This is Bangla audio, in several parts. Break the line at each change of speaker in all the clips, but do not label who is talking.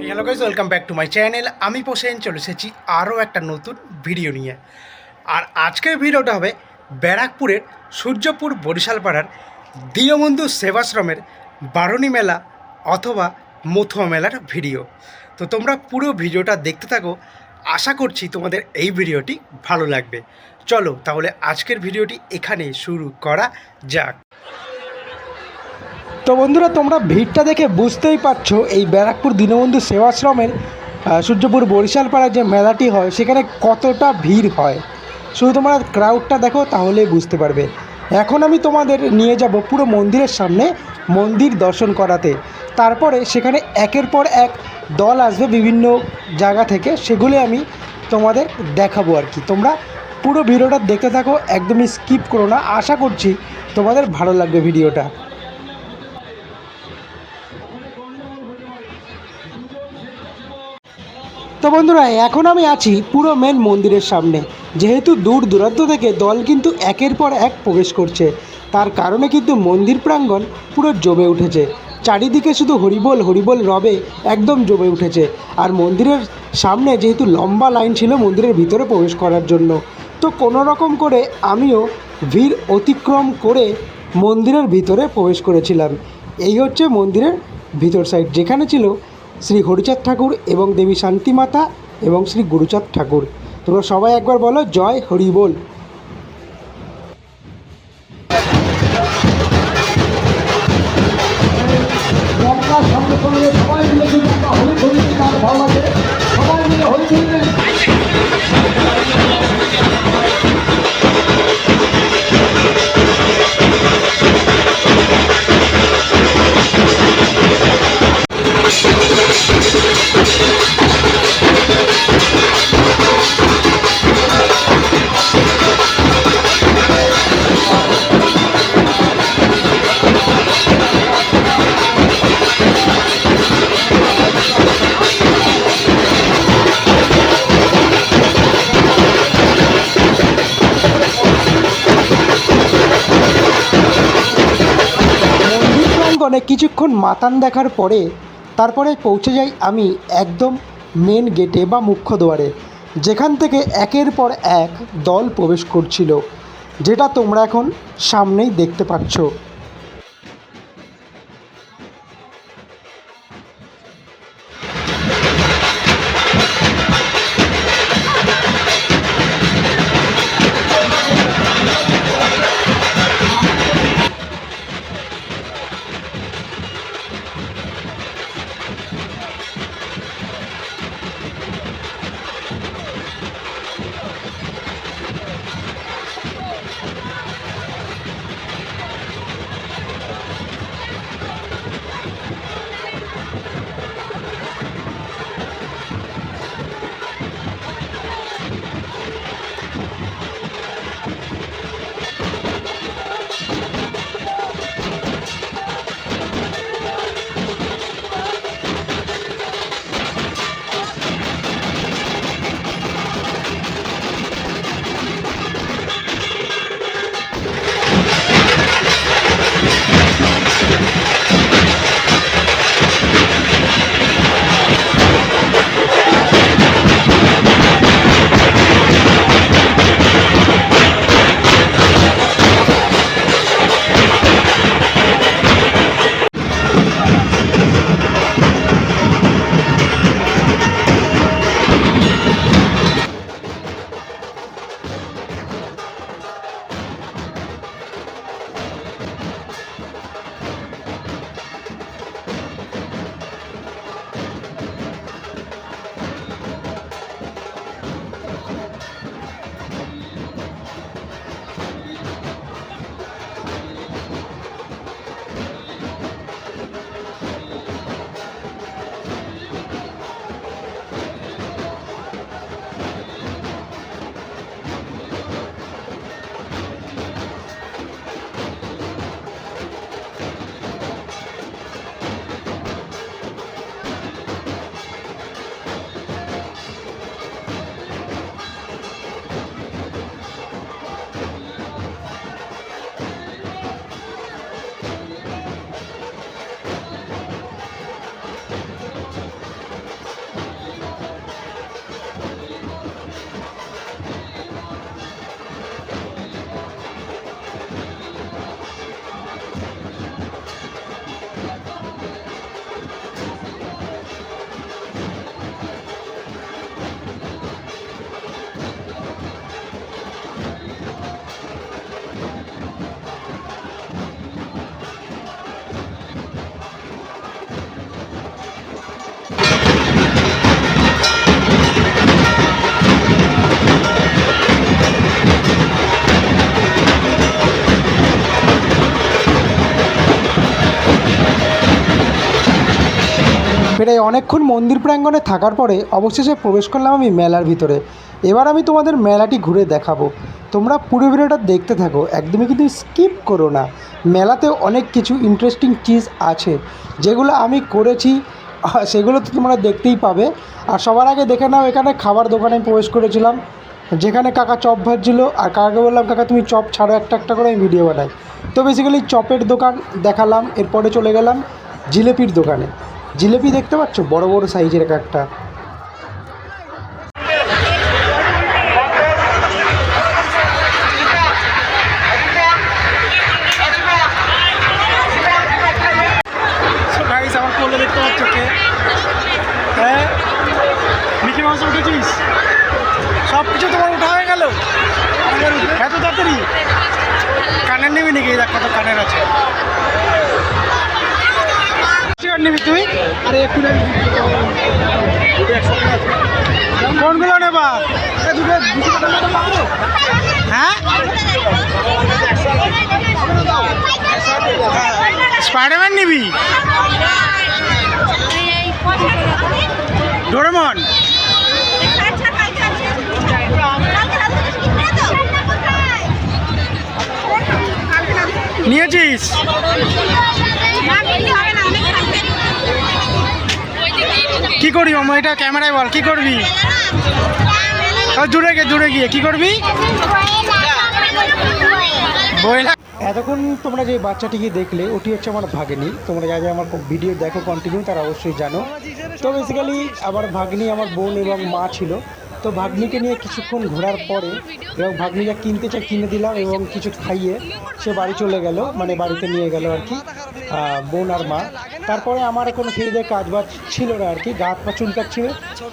Hello guys, welcome back to my channel. আমি পোষেন চলে এসেছি আরও একটা নতুন ভিডিও নিয়ে। আর আজকের ভিডিওটা হবে ব্যারাকপুরের সূর্যপুর বরিশাল পাড়ার দীনবন্ধু সেবাশ্রমের বারণী মেলা অথবা মথুয়া মেলার ভিডিও। তো তোমরা পুরো ভিডিওটা দেখতে থাকো, আশা করছি তোমাদের এই ভিডিওটি ভালো লাগবে। চলো তাহলে আজকের ভিডিওটি এখানে শুরু করা যাক। তো বন্ধুরা, তোমরা ভিড়টা দেখে বুঝতেই পারছো এই ব্যারাকপুর দীনবন্ধু সেবাশ্রমের সূর্যপুর বরিশাল পাড়ায় যে মেলাটি হয় সেখানে কতটা ভিড় হয়। শুধু তোমরা ক্রাউডটা দেখো তাহলেই বুঝতে পারবে। এখন আমি তোমাদের নিয়ে যাব পুরো মন্দিরের সামনে মন্দির দর্শন করাতে। তারপরে সেখানে একের পর এক দল আসবে বিভিন্ন জায়গা থেকে, সেগুলি আমি তোমাদের দেখাবো আর কি। তোমরা পুরো ভিডিওটা দেখতে থাকো, একদমই স্কিপ করো না। আশা করছি তোমাদের ভালো লাগবে ভিডিওটা। তো বন্ধুরা, এখন আমি আছি পুরো মেন মন্দিরের সামনে। যেহেতু দূর দূরান্ত থেকে দল কিন্তু একের পর এক প্রবেশ করছে, তার কারণে কিন্তু মন্দির প্রাঙ্গণ পুরো জমে উঠেছে। চারিদিকে শুধু হরিবোল হরিবোল রবে একদম জমে উঠেছে। আর মন্দিরের সামনে যেহেতু লম্বা লাইন ছিল মন্দিরের ভিতরে প্রবেশ করার জন্য, তো কোনো রকম করে আমিও ভিড় অতিক্রম করে মন্দিরের ভিতরে প্রবেশ করেছিলাম। এই হচ্ছে মন্দিরের ভিতর সাইড, যেখানে ছিল শ্রী হরিচাঁদ ঠাকুর এবং দেবী শান্তিমাতা এবং শ্রী গুরুচাঁদ ঠাকুর। তোমরা সবাই একবার বলো জয় হরি বল। সবাই মিলে হরি কিছুক্ষণ মাতান দেখার পরে তারপরে পৌঁছে যাই আমি একদম মেন গেটে বা মুখ্য দ্বারে, যেখান থেকে একের পর এক দল প্রবেশ করছিল, যেটা তোমরা এখন সামনেই দেখতে পাচ্ছ। প্রায় অনেকক্ষণ মন্দির প্রাঙ্গণে থাকার পরে অবশেষে প্রবেশ করলাম আমি মেলার ভিতরে। এবার আমি তোমাদের মেলাটি ঘুরে দেখাবো, তোমরা পুরো ভিডিওটা দেখতে থাকো, একদমই কিন্তু স্কিপ করো না। মেলাতেও অনেক কিছু ইন্টারেস্টিং চিজ আছে যেগুলো আমি করেছি, সেগুলো তো তোমরা দেখতেই পাবে। আর সবার আগে দেখে নাও, এখানে খাবার দোকানে আমি প্রবেশ করেছিলাম, যেখানে কাকা চপ ভাজছিল। আর কাকাকে বললাম, কাকা তুমি চপ ছাড়ো, একটা একটা করে আমি ভিডিও বানাই। তো বেসিক্যালি চপের দোকান দেখালাম, এরপরে চলে গেলাম জিলেপির দোকানে। জিলেপি দেখতে পাচ্ছ, বড় বড় সাইজের এক একটা। আমার কোলে দেখতে পাচ্ছ কে? হ্যাঁ, মিকি মাউস উঠেছিস? সব কিছু তোমার উঠা হয়ে গেল এত তাড়াতাড়ি? কানের নিবি নাকি? দেখ কত কানের আছে। নিবি তুই? আরে কোনগুলো নেবা? হ্যাঁ, স্পাইডারম্যান নিবি? ডোরেমন? নিয়েছিস? কি করবি মামা? এটা ক্যামেরায় বল, কি করবি? দূরে গিয়ে কি করবি? এতক্ষণ তোমরা যে বাচ্চাটিকে দেখলে, ওটি হচ্ছে আমার ভাগ্নি। তোমরা যা আমার ভিডিও দেখো কন্টিনিউ, তারা অবশ্যই জানো। তো বেসিক্যালি আমার ভাগ্নি, আমার বোন এবং মা ছিল। তো ভাগ্নিকে নিয়ে কিছুক্ষণ ঘোরার পরে এবং ভাগ্নি যা কিনতে চাই কিনে দিলাম এবং কিছু খাইয়ে সে বাড়ি চলে গেল, মানে বাড়িতে নিয়ে গেল আর কি বোন আর মা। তারপরে আমার কোনো খেয়ে দিয়ে কাজ বাজ ছিল না আর কি, গা হাত পা চুলকাচ্ছিল।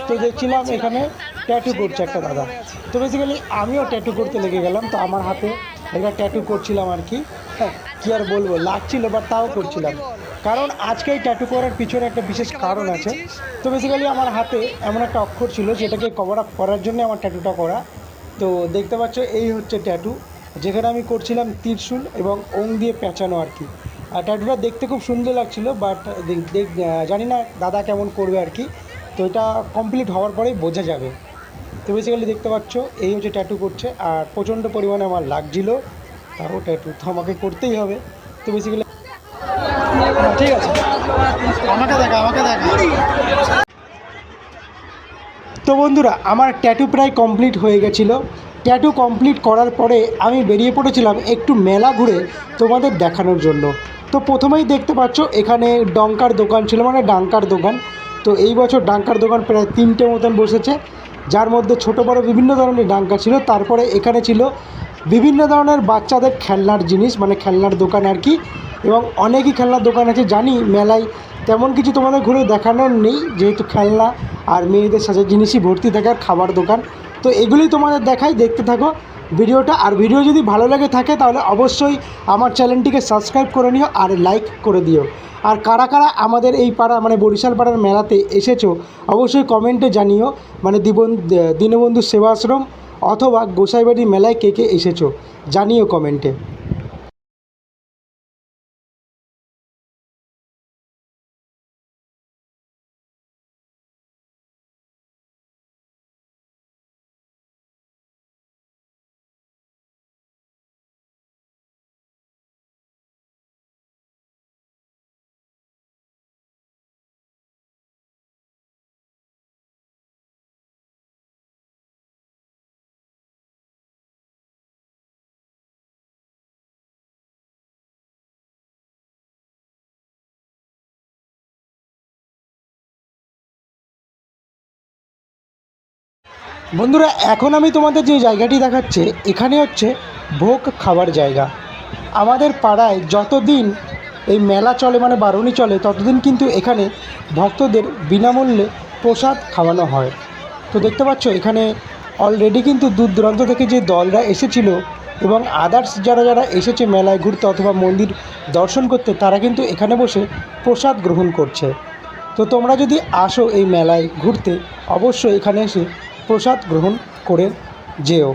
তো দেখছিলাম এখানে ট্যাটু করছে একটা দাদা। তো বেসিক্যালি আমিও ট্যাটু করতে লেগে গেলাম। তো আমার হাতে একটা ট্যাটু করছিলাম আর কি। হ্যাঁ, কী আর বলবো, লাগছিল বাট তাও করছিলাম, কারণ আজকে এই ট্যাটু করার পিছনে একটা বিশেষ কারণ আছে। তো বেসিক্যালি আমার হাতে এমন একটা অক্ষর ছিল যেটাকে কভার আপ করার জন্য আমার ট্যাটুটা করা। তো দেখতে পাচ্ছ, এই হচ্ছে ট্যাটু, যেখানে আমি করছিলাম ত্রিশূল এবং ওং দিয়ে পেঁচানো আর কি। আর ট্যাটুটা দেখতে খুব সুন্দর লাগছিল, বাট জানি না দাদা কেমন করবে আর কি। তো এটা কমপ্লিট হওয়ার পরেই বোঝা যাবে। তো বেসিক্যালি দেখতে পাচ্ছ, এই হচ্ছে ট্যাটু করছে, আর প্রচণ্ড পরিমাণে আমার লাগছিল। তাও ট্যাটু তো আমাকে করতেই হবে। তো বেসিক্যালি ঠিক আছে, আমাকে দেখা। তো বন্ধুরা, আমার ট্যাটু প্রায় কমপ্লিট হয়ে গেছিলো। ট্যাটু কমপ্লিট করার পরে আমি বেরিয়ে পড়েছিলাম একটু মেলা ঘুরে তোমাদের দেখানোর জন্য। তো প্রথমেই দেখতে পাচ্ছ, এখানে ডঙ্কার দোকান ছিল, মানে ডাঙ্কার দোকান। তো এই বছর ডাঙ্কার দোকান প্রায় 3টে মতন বসেছে, যার মধ্যে ছোটো বড়ো বিভিন্ন ধরনের ডাঙ্কা ছিল। তারপরে এখানে ছিল বিভিন্ন ধরনের বাচ্চাদের খেলনার জিনিস, মানে খেলনার দোকান আর কি। এবং অনেকই খেলনার দোকান আছে, জানি মেলায় তেমন কিছু তোমাদের ঘুরে দেখানোর নেই, যেহেতু খেলনা আর মেয়েদের সাজার জিনিসই ভর্তি থাকে, আর খাবার দোকান। তো এগুলোই তোমাদের দেখাই, দেখতে থাকো ভিডিওটা। আর ভিডিও যদি ভালো লেগে থাকে তাহলে অবশ্যই আমার চ্যানেলটিকে সাবস্ক্রাইব করে নিও আর লাইক করে দিও। আর কারা কারা আমাদের এই পাড়া, মানে বরিশাল পাড়ার মেলাতে এসেছো, অবশ্যই কমেন্টে জানিও। মানে দীনবন্ধু সেবাশ্রম অথবা গোসাইবাড়ির মেলায় কে কে এসেছো, জানিও কমেন্টে। বন্ধুরা, এখন আমি তোমাদের যে জায়গাটি দেখাচ্ছে, এখানে হচ্ছে ভোগ খাবার জায়গা। আমাদের পাড়ায় যতদিন এই মেলা চলে, মানে বারুণী চলে, ততদিন কিন্তু এখানে ভক্তদের বিনামূল্যে প্রসাদ খাওয়ানো হয়। তো দেখতে পাচ্ছ, এখানে অলরেডি কিন্তু দূর দূরান্ত থেকে যে দলরা এসেছিল এবং আদার্স যারা এসেছে মেলায় ঘুরতে অথবা মন্দির দর্শন করতে, তারা কিন্তু এখানে বসে প্রসাদ গ্রহণ করছে। তো তোমরা যদি আসো এই মেলায় ঘুরতে, অবশ্যই এখানে এসে প্রসাদ গ্রহণ করে যেও।